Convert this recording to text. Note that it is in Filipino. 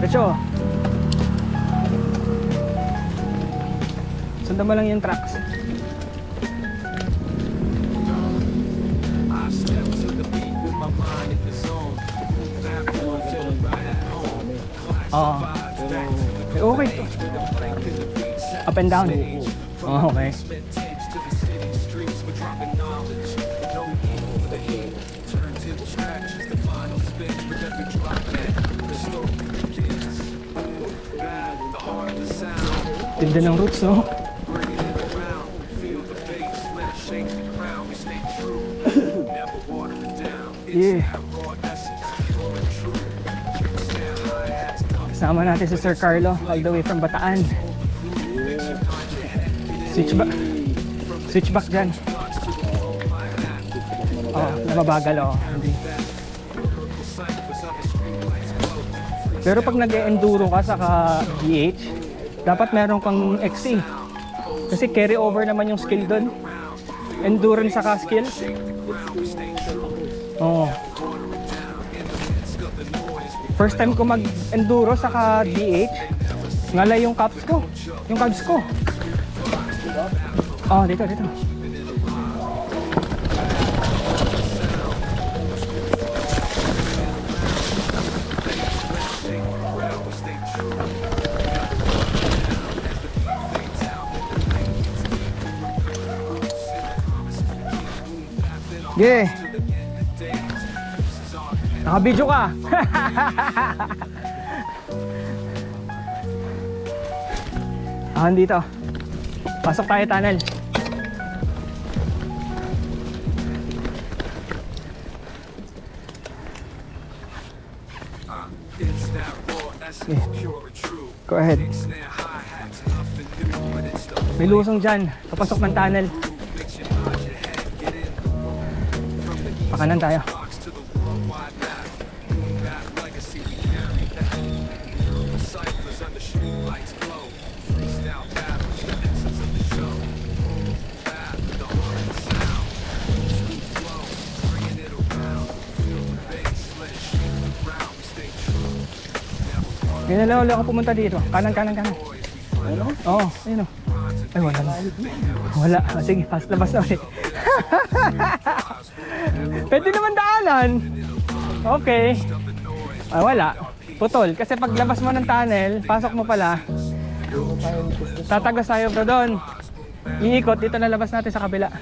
Diretso. Sundan mo lang yung tracks. Oo. Okay to. Up and down. Oh, okay. Tinda ng roots, no? Yeah. Kasama natin si Sir Carlo all the way from Bataan. Switch back dyan. Oh, namabagal oh. Pero pag nag-enduro ka saka DH, dapat meron kang XC. Kasi carry over naman yung skill doon. Endurance saka skill. Oh. First time ko mag-enduro saka DH, ngalay yung calves ko. Yung calves ko. Oh, dito. Yeah. Naka-video ka. Dito. Pasok tayo tunnel. Okay. Go ahead. May lusong dyan. Papasok ng tunnel. Pakanan tayo. Ngayon na lang ako pumunta dito. Kanan. Ano? Oo, ayun o. Ay, wala na. Wala. Sige, labas na ulit. Pwede naman daanan. Okay. Ay, wala. Putol. Kasi paglabas mo ng tunnel, pasok mo pala, tatagos tayo bro doon. Iikot, dito na labas natin sa kabila.